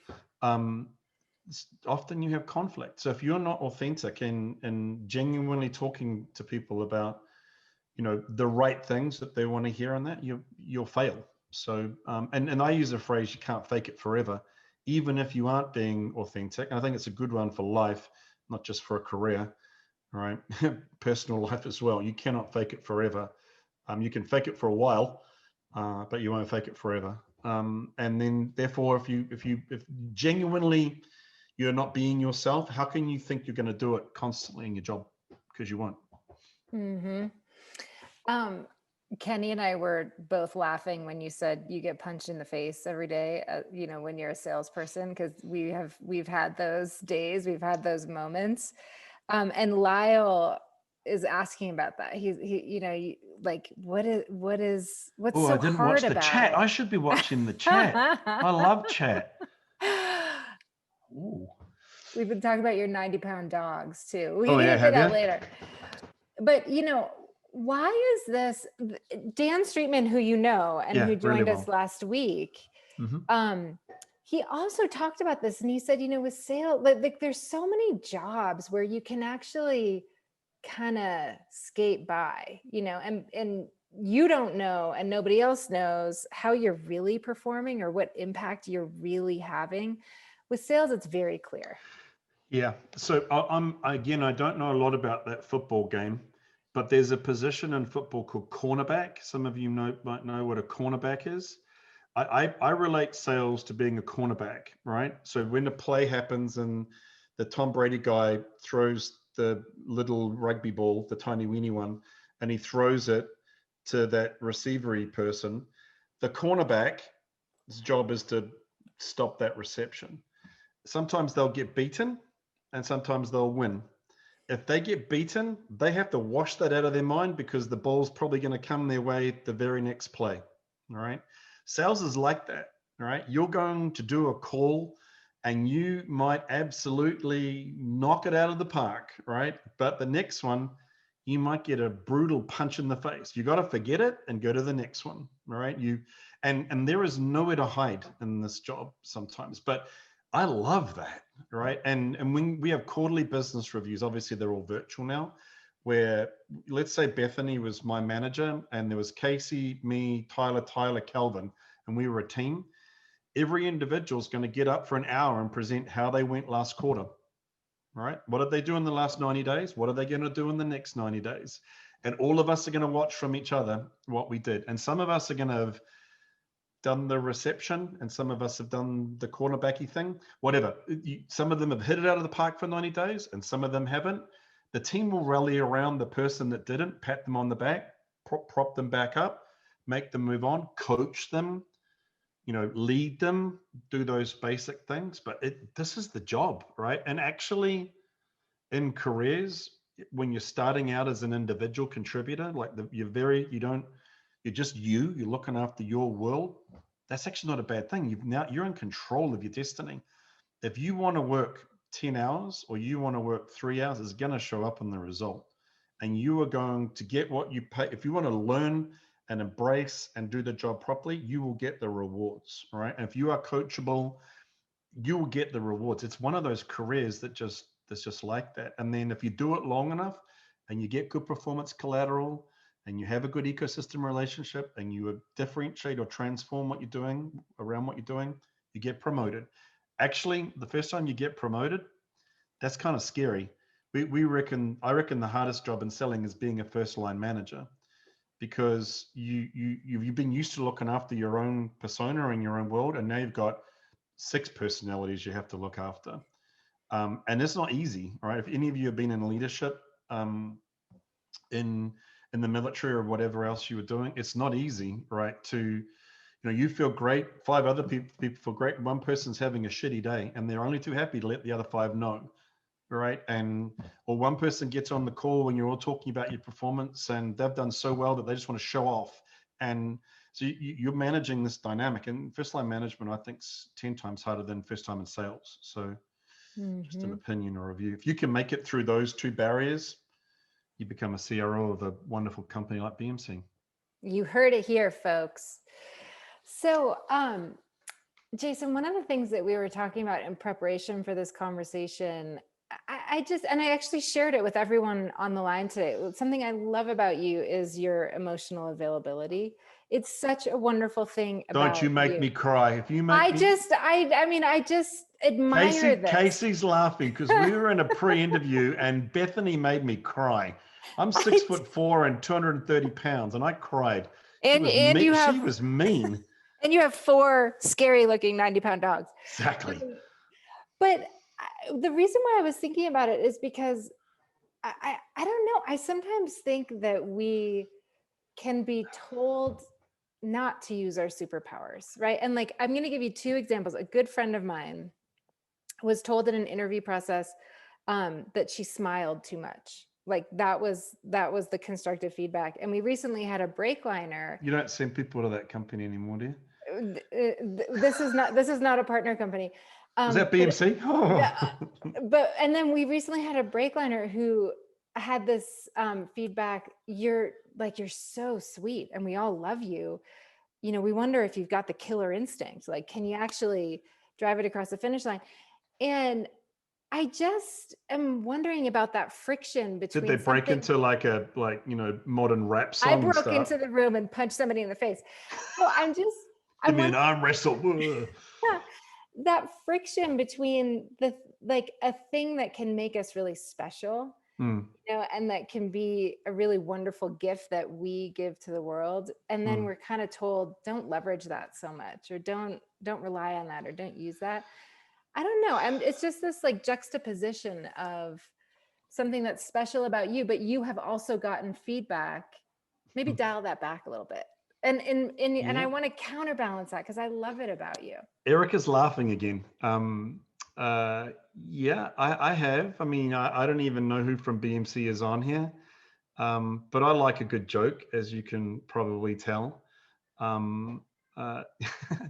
Often you have conflict. So if you're not authentic and genuinely talking to people about, the right things that they want to hear on that, you'll fail. So, and I use a phrase, you can't fake it forever, even if you aren't being authentic. And I think it's a good one for life, not just for a career, right? Personal life as well. You cannot fake it forever. You can fake it for a while, but you won't fake it forever. And then therefore, if genuinely you're not being yourself, how can you think you're going to do it constantly in your job? Because you won't. Mm-hmm. Kenny and I were both laughing when you said you get punched in the face every day, when you're a salesperson, because we've had those days, we've had those moments. And Lyle is asking about that. What's Oh, I so didn't hard watch the about chat. it? I should be watching the chat. I love chat. Ooh. We've been talking about your 90-pound dogs too. We Oh, can yeah, get to have that you? later. But why is this? Dan Streetman, who you know and Yeah, who really joined us well. last week, Mm-hmm. he also talked about this, and he said, with sales, like there's so many jobs where you can actually kind of skate by, and you don't know, and nobody else knows how you're really performing or what impact you're really having. With sales, it's very clear. Yeah. So I don't know a lot about that football game, but there's a position in football called cornerback. Some of you might know what a cornerback is. I relate sales to being a cornerback, right? So when a play happens and the Tom Brady guy throws the little rugby ball, the tiny weeny one, and he throws it to that receivery person, the cornerback's job is to stop that reception. Sometimes they'll get beaten and sometimes they'll win. If they get beaten, they have to wash that out of their mind because the ball's probably going to come their way the very next play. All right. Sales is like that. All right. You're going to do a call and you might absolutely knock it out of the park. Right. But the next one, you might get a brutal punch in the face. You got to forget it and go to the next one. All right. And there is nowhere to hide in this job sometimes. But I love that, right? And when we have quarterly business reviews, obviously they're all virtual now, where let's say Bethany was my manager and there was Casey, me, Tyler, Calvin, and we were a team. Every individual is going to get up for an hour and present how they went last quarter, right? What did they do in the last 90 days? What are they going to do in the next 90 days? And all of us are going to watch from each other what we did. And some of us are going to have done the reception and some of us have done the cornerbacky thing, whatever. Some of them have hit it out of the park for 90 days and some of them haven't. The team will rally around the person that didn't, pat them on the back, prop them back up, make them move on, coach them, lead them, do those basic things. But this is the job, right? And actually in careers, when you're starting out as an individual contributor, like you're just you're looking after your world. That's actually not a bad thing. You're in control of your destiny. If you want to work 10 hours or you want to work 3 hours, it's going to show up in the result. And you are going to get what you pay. If you want to learn and embrace and do the job properly, you will get the rewards, right? And if you are coachable, you will get the rewards. It's one of those careers that's just like that. And then if you do it long enough and you get good performance collateral and you have a good ecosystem relationship and you differentiate or transform what you're doing around what you're doing, you get promoted. Actually, the first time you get promoted, that's kind of scary. I reckon the hardest job in selling is being a first line manager, because you've been used to looking after your own persona in your own world, and now you've got 6 personalities you have to look after. And it's not easy, right? If any of you have been in leadership in the military or whatever else you were doing, it's not easy, right? You feel great, 5 other people feel great, one person's having a shitty day and they're only too happy to let the other 5 know, right? Or one person gets on the call when you're all talking about your performance and they've done so well that they just want to show off. And so you're managing this dynamic, and first line management, I think, is 10 times harder than first time in sales. So just an opinion or a view. If you can make it through those 2 barriers, you become a CRO of a wonderful company like BMC. You heard it here, folks. So, Jason, one of the things that we were talking about in preparation for this conversation, I actually shared it with everyone on the line today. Something I love about you is your emotional availability. It's such a wonderful thing about Don't you make me cry. If you make I me... just admire this. Casey's laughing because we were in a pre-interview and Bethany made me cry. I'm 6'4" and 230 pounds, and I cried. She was mean. And you have 4 scary looking 90-pound dogs. Exactly. But the reason why I was thinking about it is because I don't know. I sometimes think that we can be told not to use our superpowers, right? And like, I'm going to give you two examples. A good friend of mine was told in an interview process that she smiled too much. Like that was the constructive feedback. And we recently had a BreakLiner. You don't send people to that company anymore, do you? This is not a partner company. Is that BMC? And then we recently had a BreakLiner who had this feedback. You're so sweet, and we all love you. You know, we wonder if you've got the killer instinct. Like, can you actually drive it across the finish line? And I just am wondering about that friction between. Did they break into like modern rap song? I broke into the room and punched somebody in the face. So give me an arm wrestle. Yeah, that friction between a thing that can make us really special, you know, and that can be a really wonderful gift that we give to the world, and then we're kind of told, don't leverage that so much, or don't rely on that, or don't use that. I don't know. It's just this like juxtaposition of something that's special about you, but you have also gotten feedback. Maybe dial that back a little bit. And I want to counterbalance that because I love it about you. Erica's laughing again. Yeah, I have. I mean, I don't even know who from BMC is on here, but I like a good joke, as you can probably tell.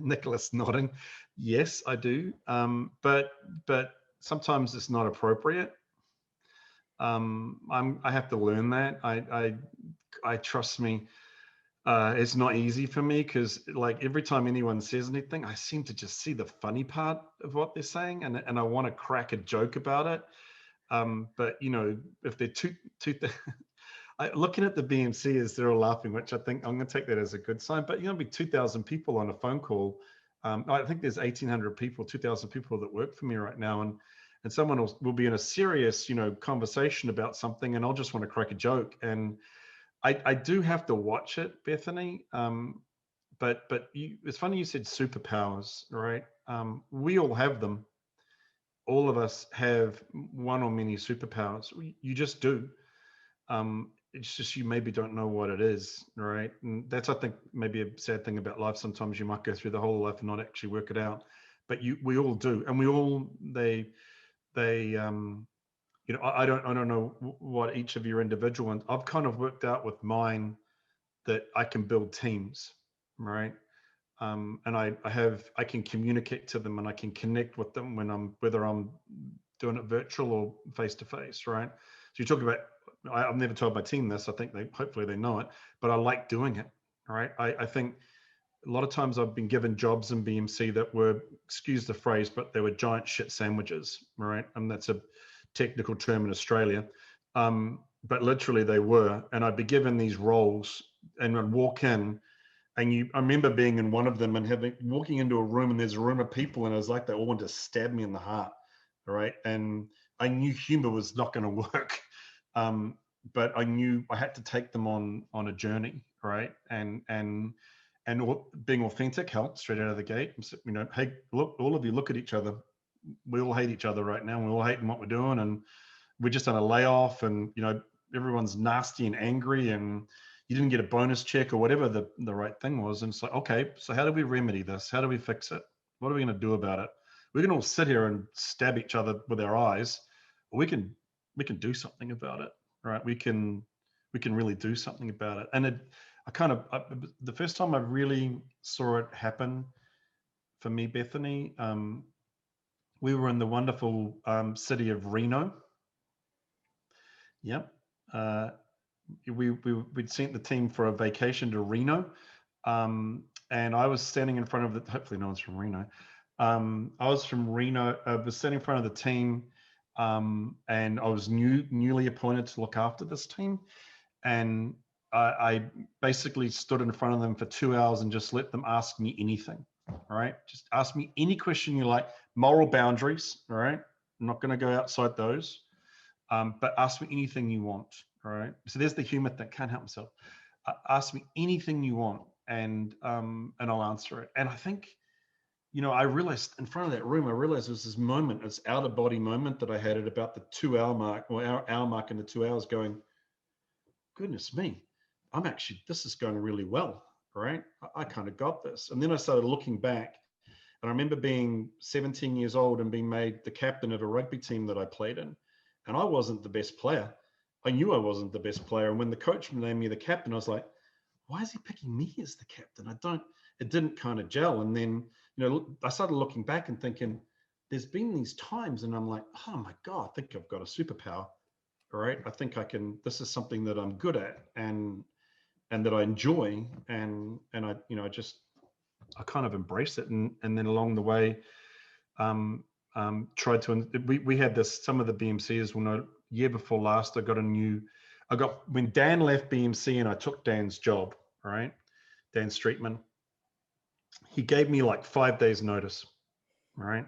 Nicholas nodding. Yes, I do. But sometimes it's not appropriate. I have to learn that. I trust me. It's not easy for me because like every time anyone says anything, I seem to just see the funny part of what they're saying, and I want to crack a joke about it. But you know, if they're too looking at the BMC as they're all laughing, which I think I'm going to take that as a good sign. But you know, be 2,000 people on a phone call. I think there's 1,800 people, 2,000 people that work for me right now, and someone will be in a serious, you know, conversation about something, and I'll just want to crack a joke. And I do have to watch it, Bethany. But it's funny you said superpowers, right? We all have them. All of us have one or many superpowers. You just do. It's just you maybe don't know what it is, right? And that's, I think, maybe a sad thing about life. Sometimes you might go through the whole life and not actually work it out. But we all do, and we all you know, I don't know what each of your individual ones. I've kind of worked out with mine that I can build teams, right? And I can communicate to them, and I can connect with them whether I'm doing it virtual or face to face, right? So you talk about, I've never told my team this. I think hopefully they know it, but I like doing it, right? I think a lot of times I've been given jobs in BMC that were, excuse the phrase, but they were giant shit sandwiches, right? And that's a technical term in Australia. But literally they were, and I'd be given these roles and I'd walk in, and I remember being in one of them and walking into a room, and there's a room of people, and it was like they all wanted to stab me in the heart, right? And I knew humor was not going to work, but I knew I had to take them on a journey, right? And being authentic helped straight out of the gate. You know, hey, look, all of you, look at each other. We all hate each other right now. We're all hating what we're doing, and we're just on a layoff, and you know, everyone's nasty and angry, and you didn't get a bonus check or whatever the right thing was. And it's like, okay, so how do we remedy this? How do we fix it? What are we going to do about it? We can all sit here and stab each other with our eyes, or we can do something about it, right? We can really do something about it. And the first time I really saw it happen for me, Bethany, we were in the wonderful city of Reno. Yep. We'd sent the team for a vacation to Reno, and I was standing in front of the. Hopefully, no one's from Reno. I was from Reno. I was standing in front of the team, and I was newly appointed to look after this team, and I basically stood in front of them for 2 hours and just let them ask me anything. All right, just ask me any question you like. Moral boundaries. All right, I'm not going to go outside those, but ask me anything you want. All right. So there's the humor that can't help himself. Ask me anything you want, and I'll answer it. And I think, you know, I realized in front of that room, I realized there was this moment, this out of body moment that I had at about the 2 hour mark, or hour mark in the 2 hours, going, goodness me, this is going really well, right? I kind of got this. And then I started looking back, and I remember being 17 years old and being made the captain of a rugby team that I played in. And I wasn't the best player. I knew I wasn't the best player. And when the coach named me the captain, I was like, why is he picking me as the captain? It didn't kind of gel. And then, I started looking back and thinking, there's been these times, and I'm like, oh my God, I think I've got a superpower, right? I think this is something that I'm good at and that I enjoy. And I kind of embrace it. And then along the way, tried to, we had this, some of the BMCs will know, year before last, when Dan left BMC and I took Dan's job, right? Dan Streetman, he gave me like 5 days notice, right?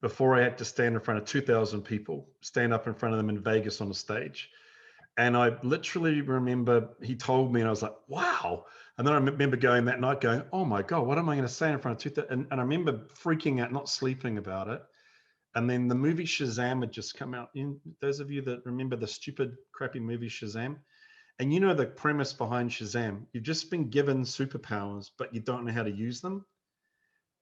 Before I had to stand in front of 2,000 people, stand up in front of them in Vegas on a stage. And I literally remember he told me, and I was like, wow. And then I remember going that night going, oh my God, what am I going to say in front of 2,000? And I remember freaking out, not sleeping about it. And then the movie Shazam had just come out. Those of you that remember the stupid, crappy movie Shazam, and the premise behind Shazam, you've just been given superpowers, but you don't know how to use them.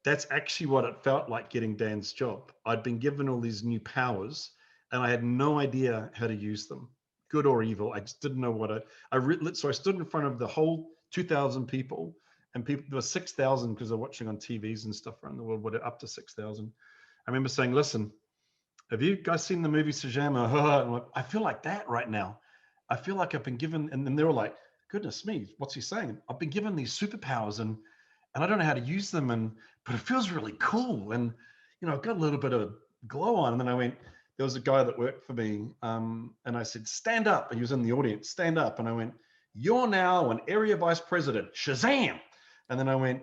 That's actually what it felt like getting Dan's job. I'd been given all these new powers, and I had no idea how to use them, good or evil. I just didn't know so I stood in front of the whole 2,000 people, and there were 6,000 because they're watching on TVs and stuff around the world, up to 6,000. I remember saying, listen, have you guys seen the movie Shazam? I'm like, I feel like that right now. I feel like I've been given, and then they were like, goodness me, what's he saying? I've been given these superpowers and I don't know how to use them, but it feels really cool. And, I've got a little bit of glow on. And then I went, there was a guy that worked for me, and I said, stand up. And he was in the audience, stand up. And I went, you're now an area vice president, Shazam. And then I went,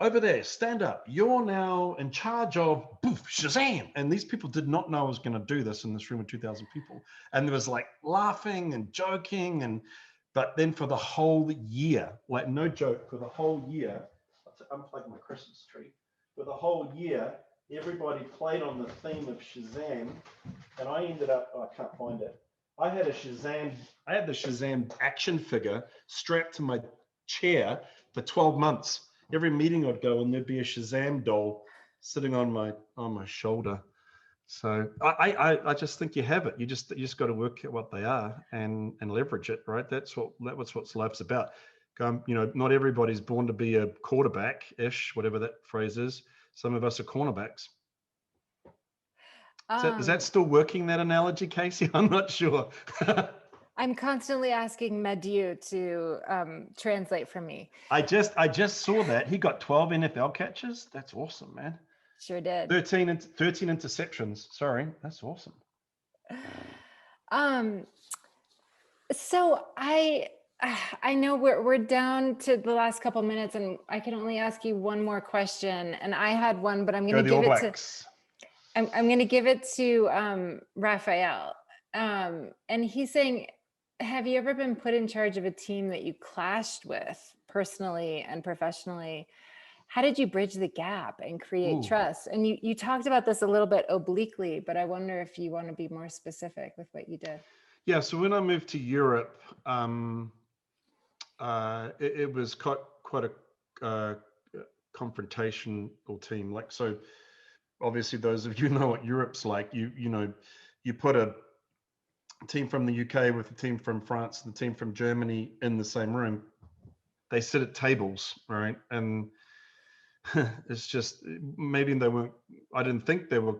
over there, stand up. You're now in charge of boof, Shazam. And these people did not know I was going to do this in this room of 2,000 people. And there was like laughing and joking. But then for the whole year, like no joke, for the whole year, to unplug my Christmas tree, for the whole year, everybody played on the theme of Shazam. And I ended up, I can't find it. I had the Shazam action figure strapped to my chair for 12 months. Every meeting I'd go and there'd be a Shazam doll sitting on my shoulder. So I just think you have it. You just got to work at what they are and leverage it, right? That's what life's about. Not everybody's born to be a quarterback-ish, whatever that phrase is. Some of us are cornerbacks. Is that still working, that analogy, Casey? I'm not sure. I'm constantly asking Madhu to translate for me. I just saw that he got 12 NFL catches. That's awesome, man. Sure did. 13 interceptions. Sorry, that's awesome. So I know we're down to the last couple minutes, and I can only ask you one more question. And I had one, but I'm going to give it to. I'm going to give it to Raphael. And he's saying, have you ever been put in charge of a team that you clashed with personally and professionally? How did you bridge the gap and create trust? And you talked about this a little bit obliquely, but I wonder if you want to be more specific with what you did. Yeah, so when I moved to Europe, it was quite a confrontational team. Like, so obviously those of you know what Europe's like. You put a team from the UK with a team from France and the team from Germany in the same room. They sit at tables, right? And it's just, maybe they weren't, I didn't think they were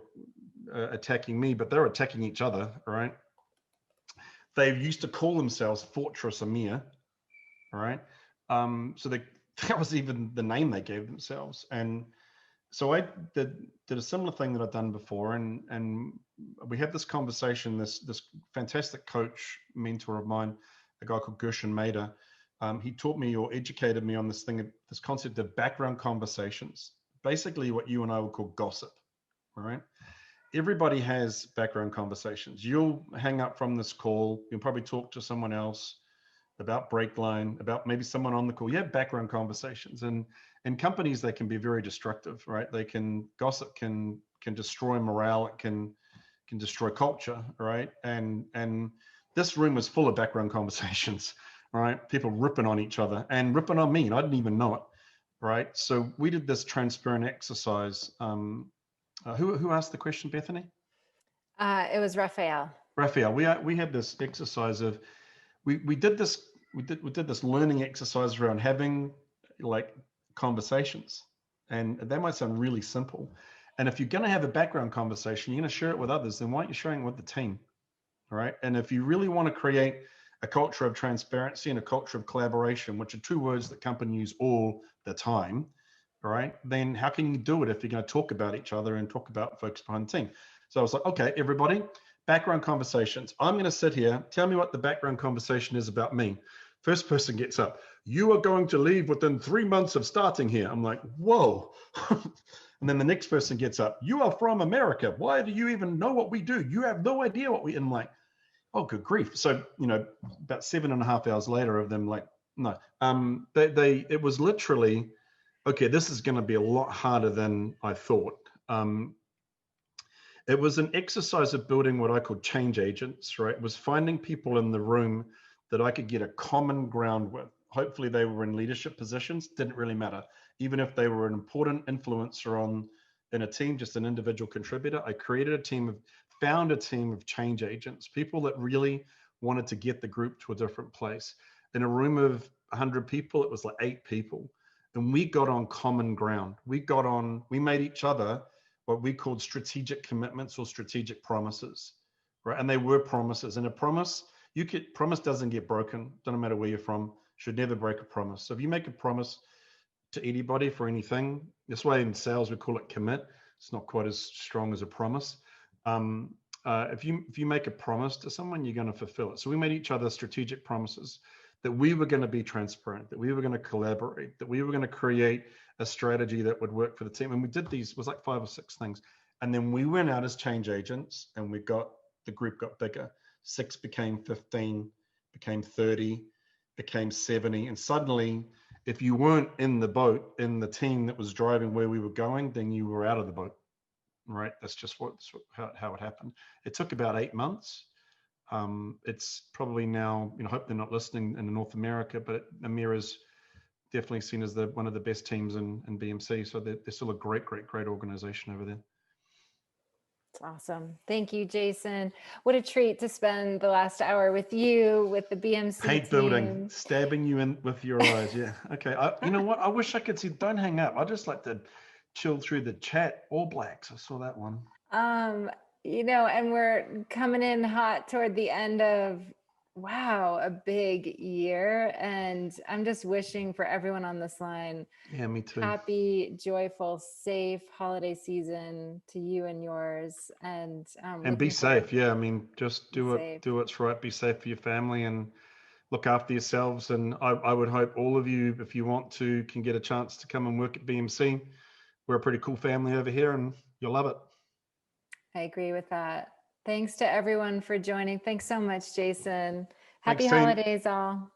attacking me, but they were attacking each other, right? They used to call themselves Fortress Emir, right? So that was even the name they gave themselves. And so I did a similar thing that I've done before, and we had this conversation. This fantastic coach, mentor of mine, a guy called Gershon Mader, he taught me or educated me on this concept of background conversations. Basically, what you and I would call gossip. All right. Everybody has background conversations. You'll hang up from this call. You'll probably talk to someone else about BreakLine, about maybe someone on the call. You have background conversations, and in companies, they can be very destructive, right? Gossip can destroy morale. It can destroy culture, right? And this room was full of background conversations. all right? People ripping on each other and ripping on me, and I didn't even know it, right? So we did this transparent exercise. Who asked the question, Bethany? It was Raphael. Raphael. We had this exercise of we did this learning exercise around having like conversations, and that might sound really simple. And if you're going to have a background conversation, you're going to share it with others, then why aren't you sharing it with the team? All right. And if you really want to create a culture of transparency and a culture of collaboration, which are two words that companies use all the time, all right, then how can you do it if you're going to talk about each other and talk about folks behind the team? So I was like, okay, everybody, background conversations. I'm going to sit here. Tell me what the background conversation is about me. First person gets up. You are going to leave within 3 months of starting here. I'm like, whoa. And then the next person gets up. You are from America. Why do you even know what we do? You have no idea what we, and I'm like, oh, good grief. So, about 7.5 hours later of them like, no, it was literally, okay, this is going to be a lot harder than I thought. It was an exercise of building what I call change agents, right? It was finding people in the room that I could get a common ground with. Hopefully they were in leadership positions, didn't really matter. Even if they were an important influencer in a team, just an individual contributor, I found a team of change agents, people that really wanted to get the group to a different place. In a room of 100 people, it was like 8 people. And we got on common ground. We made each other what we called strategic commitments or strategic promises, right? And they were promises. And a promise, promise doesn't get broken, doesn't matter where you're from, should never break a promise. So if you make a promise to anybody for anything, this way in sales, we call it commit. It's not quite as strong as a promise. If you make a promise to someone, you're going to fulfill it. So we made each other strategic promises that we were going to be transparent, that we were going to collaborate, that we were going to create a strategy that would work for the team. And we did these, it was like 5 or 6 things. And then we went out as change agents and the group got bigger. 6 became 15, became 30, became 70. And suddenly, if you weren't in the boat, in the team that was driving where we were going, then you were out of the boat, right? That's just how it happened. It took about 8 months. It's probably now, I hope they're not listening in North America, but EMEA is definitely seen as one of the best teams in BMC. So they're still a great organization over there. It's awesome. Thank you, Jason. What a treat to spend the last hour with you, with the BMC Hate team. Building, stabbing you in with your eyes. Yeah. Okay. You know what? I wish I could see, don't hang up. I just like to chill through the chat. All Blacks. I saw that one. And we're coming in hot toward the end of, wow, a big year. And I'm just wishing for everyone on this line. Yeah, me too. Happy, joyful, safe holiday season to you and yours. And be safe. Yeah. I mean, just do what's right. Be safe for your family and look after yourselves. And I would hope all of you, if you want to, can get a chance to come and work at BMC. We're a pretty cool family over here and you'll love it. I agree with that. Thanks to everyone for joining. Thanks so much, Jason. Happy Thanks, holidays, all.